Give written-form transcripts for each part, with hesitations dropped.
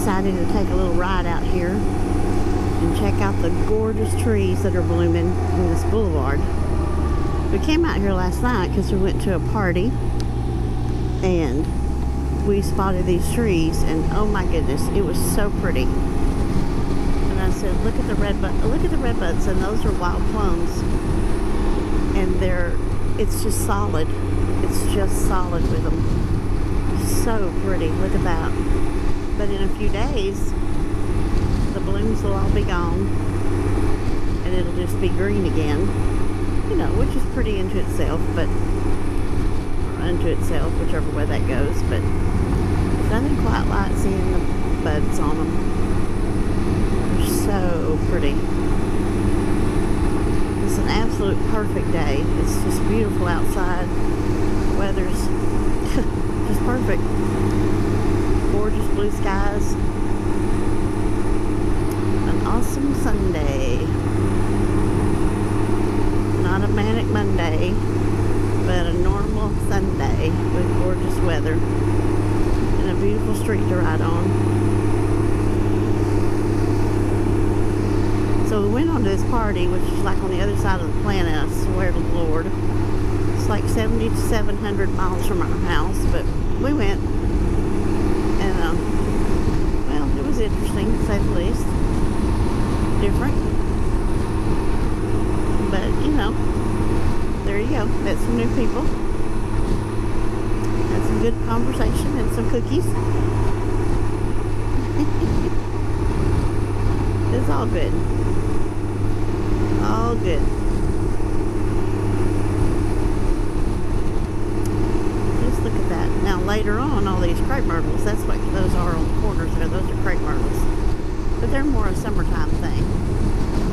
decided to take a little ride out here and check out the gorgeous trees that are blooming in this boulevard. We came out here last night because we went to a party and we spotted these trees, and oh my goodness, it was so pretty. And I said, look at the red buds, and those are wild plums, and it's just solid. It's just solid with them. So pretty. Look at that. But in a few days, the blooms will all be gone, and it'll just be green again. You know, which is pretty unto itself, but unto itself, whichever way that goes. But there's nothing quite like seeing the buds on them. They're so pretty. It's an absolute perfect day. It's just beautiful outside. The weather's just perfect. Gorgeous blue skies. An awesome Sunday. Not a manic Monday, but a normal Sunday with gorgeous weather and a beautiful street to ride on. So we went on to this party, which is like on the other side of the planet, I swear to the Lord. It's like 70 to 700 miles from our house, but we went, and well, it was interesting to say the least. Different, but you know, there you go. Met some new people, had some good conversation and some cookies. It's all good. All good. Just look at that. Now later on, all these crepe myrtles, that's what those are on the corners there. Those are crepe myrtles. But they're more a summertime thing.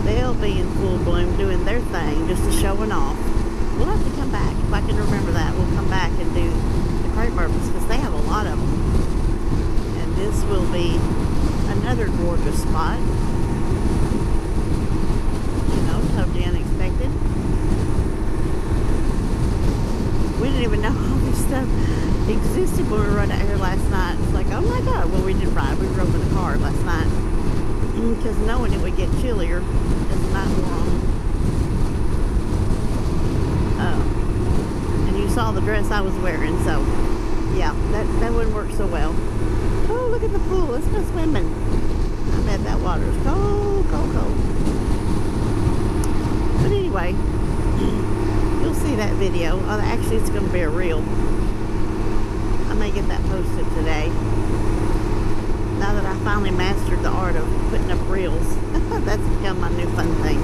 They'll be in full bloom doing their thing, just to showing off. We'll have to come back. If I can remember that, we'll come back and do the crepe myrtles because they have a lot of them. And this will be another gorgeous spot. Totally unexpected. We didn't even know all this stuff existed when we were out here last night. It's like, oh my God. Well, we didn't ride. We drove in the car last night because knowing it would get chillier as the night wore on. And you saw the dress I was wearing, so yeah, that wouldn't work so well. Oh, look at the pool. Let's go swimming. I bet that water is cold, cold, cold. But anyway, you'll see that video. Actually, it's going to be a reel. I may get that posted today. Now that I finally mastered the art of putting up reels. That's become my new fun thing.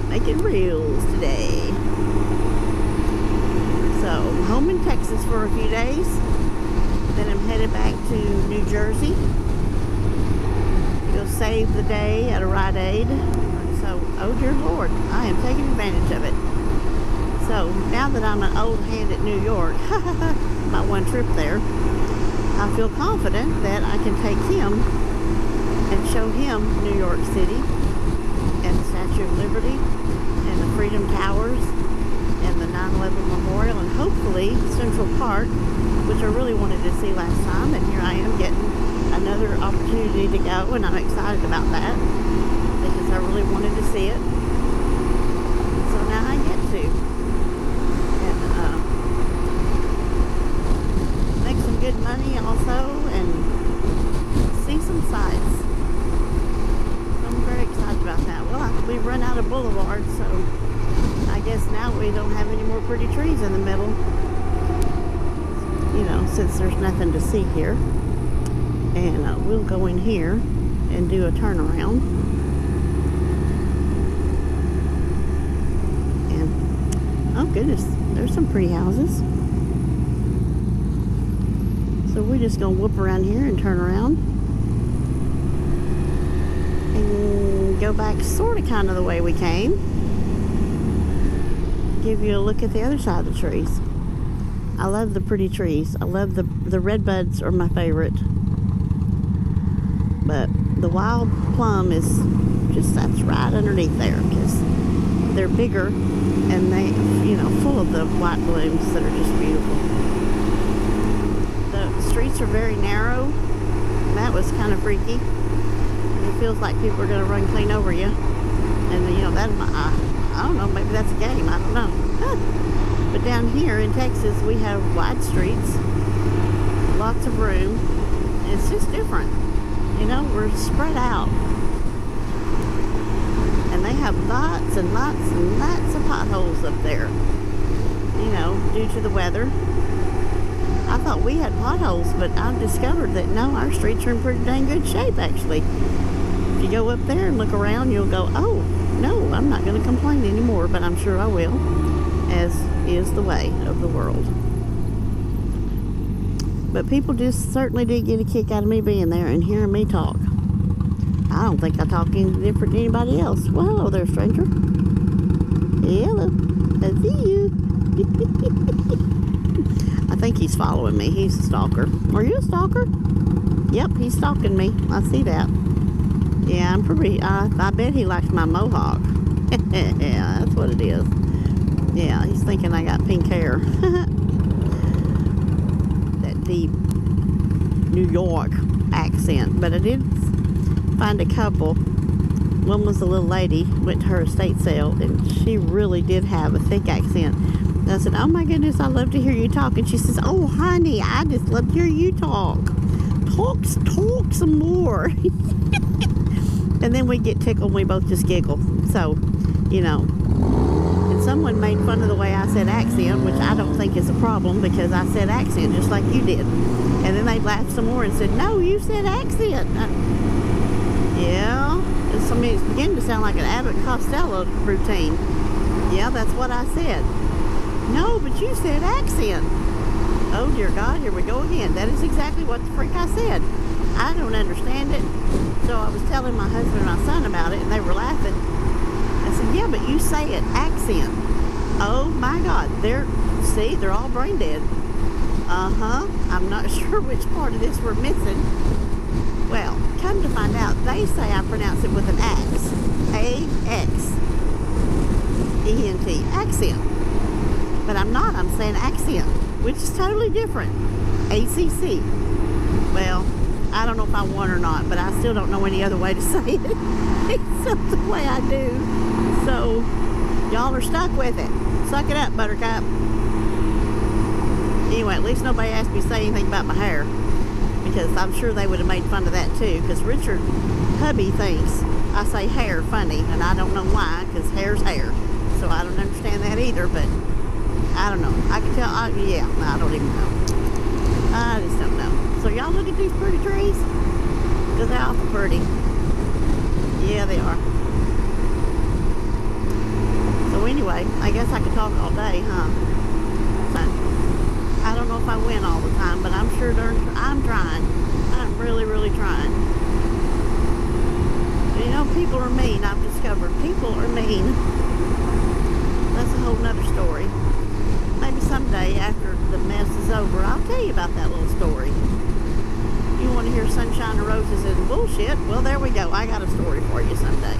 Making reels today. So, home in Texas for a few days. Then I'm headed back to New Jersey. Go save the day at a Rite Aid. So, oh dear Lord, I am taking advantage of it. So, now that I'm an old hand at New York, my one trip there, I feel confident that I can take him and show him New York City and the Statue of Liberty and the Freedom Towers and the 9/11 Memorial and hopefully Central Park, which I really wanted to see last time, and here I am getting another opportunity to go, and I'm excited about that. Because I really wanted to see it. So now I get to. And make some good money also and see some sights. So I'm very excited about that. Well, we've run out of boulevard, so I guess now we don't have any more pretty trees in the middle. You know, since there's nothing to see here. And we'll go in here and do a turnaround. Oh goodness, there's some pretty houses. So we're just gonna whoop around here and turn around and go back sort of kind of the way we came. Give you a look at the other side of the trees. I love the pretty trees. I love the red buds are my favorite. But the wild plum is just, that's right underneath there because they're bigger and they, you know, full of the white blooms that are just beautiful. The streets are very narrow And that was kind of freaky. It feels like people are going to run clean over you. And, you know, that, I don't know, maybe that's a game. I don't know. But down here in Texas, we have wide streets, lots of room. It's just different. You know, we're spread out. And they have lots and lots and lots of potholes up there. You know, due to the weather. I thought we had potholes, but I've discovered that no, our streets are in pretty dang good shape, actually. If you go up there and look around, you'll go, oh, no, I'm not going to complain anymore, but I'm sure I will, as is the way of the world. But people just certainly did get a kick out of me being there and hearing me talk. I don't think I talk any different than anybody else. Well, hello there, stranger. Hello. I see you. I think he's following me. He's a stalker. Are you a stalker? Yep, he's stalking me. I see that. Yeah, I'm pretty... I bet he likes my mohawk. Yeah, that's what it is. Yeah, he's thinking I got pink hair. That deep New York accent. But I did find a couple. One was a little lady, went to her estate sale, and she really did have a thick accent. And I said, oh my goodness, I love to hear you talk. And she says, oh honey, I just love to hear you talk. Talk some more. And then we get tickled and we both just giggle. So, you know. And someone made fun of the way I said accent, which I don't think is a problem because I said accent just like you did. And then they laughed some more and said, no, you said accent. Yeah. It's beginning to sound like an Abbott and Costello routine. Yeah, that's what I said. No, but you said accent. Oh, dear God, here we go again. That is exactly what the freak I said. I don't understand it. So I was telling my husband and my son about it, and they were laughing. I said, yeah, but you say it accent. Oh, my God. They're all brain dead. Uh-huh. I'm not sure which part of this we're missing. Well, come to find out, they say I pronounce it with an X. A-X-E-N-T. Accent. But I'm not. I'm saying accent, which is totally different. A-C-C. Well, I don't know if I won or not, but I still don't know any other way to say it except the way I do. So, y'all are stuck with it. Suck it up, Buttercup. Anyway, at least nobody asked me to say anything about my hair, because I'm sure they would have made fun of that too, because Richard hubby thinks I say hair funny, and I don't know why, because hair's hair. So I don't understand that either, but I don't know. I can tell, yeah, I don't even know. I just don't know. So y'all look at these pretty trees, because they're awful pretty. Yeah, they are. So anyway, I guess I could talk all day, huh? But I don't know if I win all the time, but I'm sure I'm trying. I'm really, really trying. You know, people are mean, I've discovered. People are mean. That's a whole nother story. Maybe someday after the mess is over, I'll tell you about that little story. You want to hear sunshine and roses and bullshit? Well, there we go. I got a story for you someday.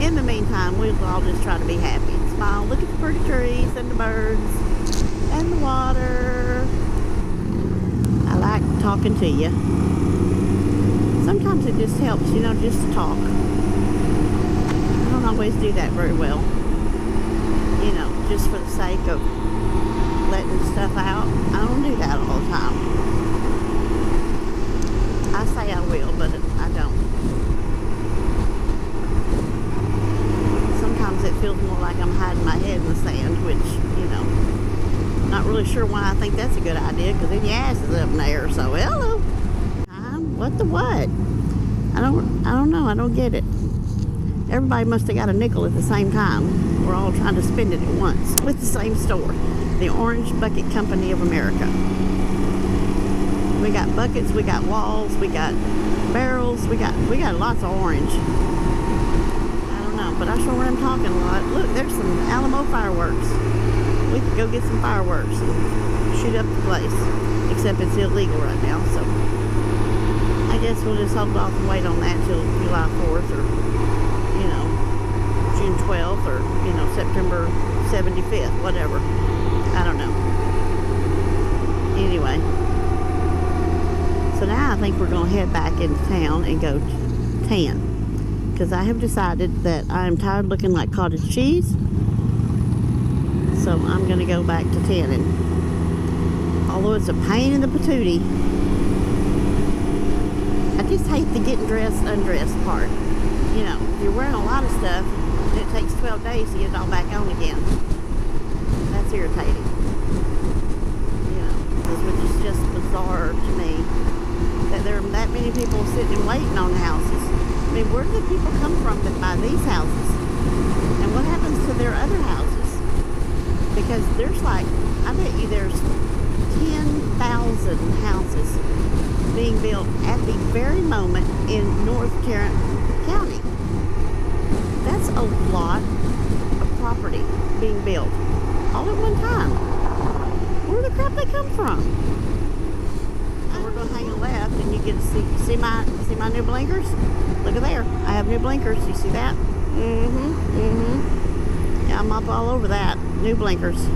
In the meantime, we'll all just try to be happy and smile. Look at the pretty trees and the birds and the water. I like talking to you. Sometimes it just helps, you know, just to talk. I don't always do that very well. You know, just for the sake of letting stuff out. I don't do that all the time. I say I will, but I don't. Sometimes it feels more like I'm hiding my head in the sand, which, you know, not really sure why I think that's a good idea, because then your ass is up in the air, so hello. What the what? I don't know. I don't get it. Everybody must have got a nickel at the same time. We're all trying to spend it at once with the same store, the Orange Bucket Company of America. We got buckets, we got walls, we got barrels, we got lots of orange. I don't know, but I sure am talking a lot. Look, there's some Alamo fireworks. We could go get some fireworks and shoot up the place, except it's illegal right now, so I guess we'll just hold off and wait on that till July 4th or, you know, June 12th or, you know, September 75th, whatever. I don't know. Anyway, So now I think we're going to head back into town and go tan. Because I have decided that I am tired of looking like cottage cheese. So I'm going to go back to tanning. Although it's a pain in the patootie. I just hate the getting dressed, undressed part. You know, if you're wearing a lot of stuff, and it takes 12 days to get it all back on again. That's irritating. You know, which is just bizarre to me. That there are that many people sitting and waiting on houses. I mean, where do the people come from that buy these houses? And what happens to their other houses? Because there's like, I bet you there's 10,000 houses being built at the very moment in North Tarrant County. That's a lot of property being built all at one time. Where the crap they come from? And we're gonna hang a left, and you get to see my new blinkers. Look at there, I have new blinkers. You see that? Yeah, I'm up all over that. New blinkers.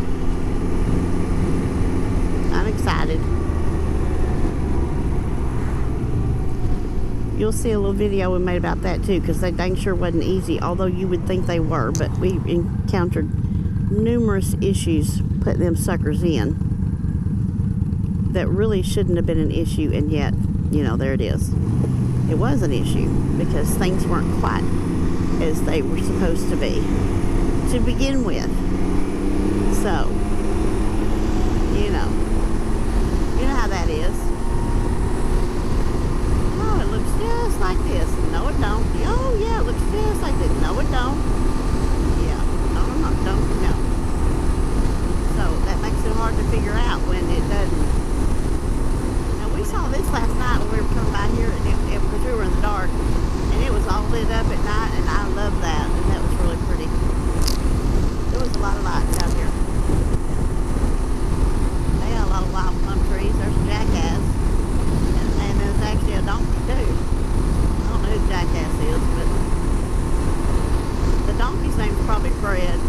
I'm excited. You'll see a little video we made about that too, because they dang sure wasn't easy, although you would think they were, but we encountered numerous issues putting them suckers in that really shouldn't have been an issue, and yet, you know, there it is. It was an issue because things weren't quite as they were supposed to be to begin with. So, you know how that is. Oh, it looks just like this. No, it don't. Oh, yeah, it looks just like this. No, it don't. Yeah, no. So that makes it hard to figure out when it doesn't. Now, we saw this last night when we were coming by here, and because we were in the dark, and it was all lit up at night, and I love that, and that was really pretty. There was a lot of lights out here. They got a lot of wild plum trees. There's a jackass. And there's actually a donkey too. I don't know who the jackass is, but the donkey's name's probably Fred.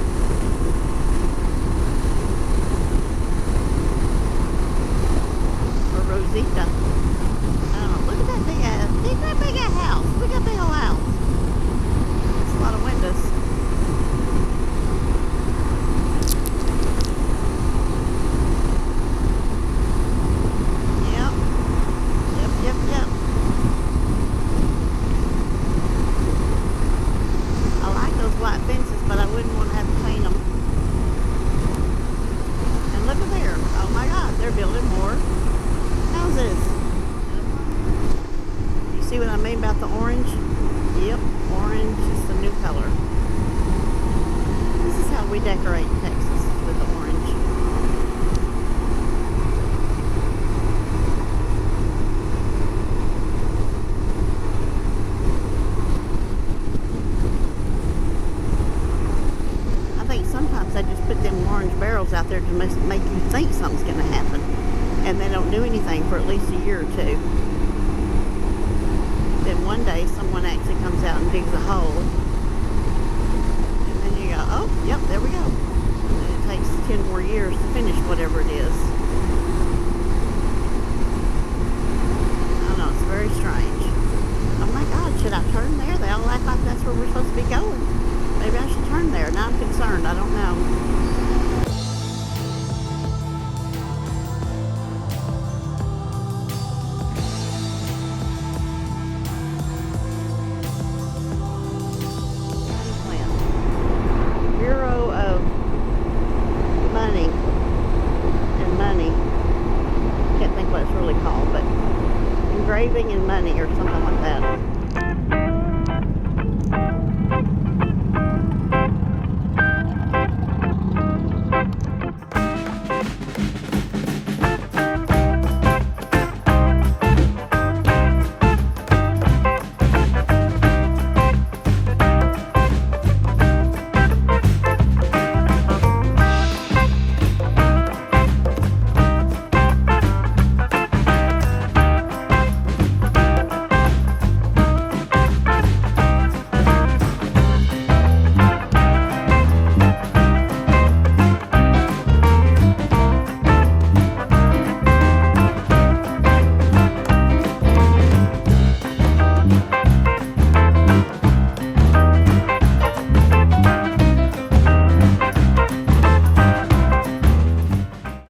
Or Rosita. I don't know. Look at that big ass. Look at that big ass house. Look at that big old house. It's a lot of windows. Yep. I like those white fences, but I wouldn't want to have to paint them. And look at there. Oh my God, they're building more houses. You see what I mean about the orange? Yep, orange is the new color. This is how we decorate in Texas, with the orange. Sometimes they just put them orange barrels out there to make you think something's going to happen, and they don't do anything for at least a year or two. Then one day someone actually comes out and digs a hole, and then you go, oh, yep, there we go. And it takes 10 more years to finish whatever it is. I don't know, it's very strange. Oh my God, should I turn there? They all act like that's where we're supposed to be going. Maybe I should turn there. Now I'm concerned. I don't know. Bureau of Money and Money. Can't think what it's really called, but engraving and money or something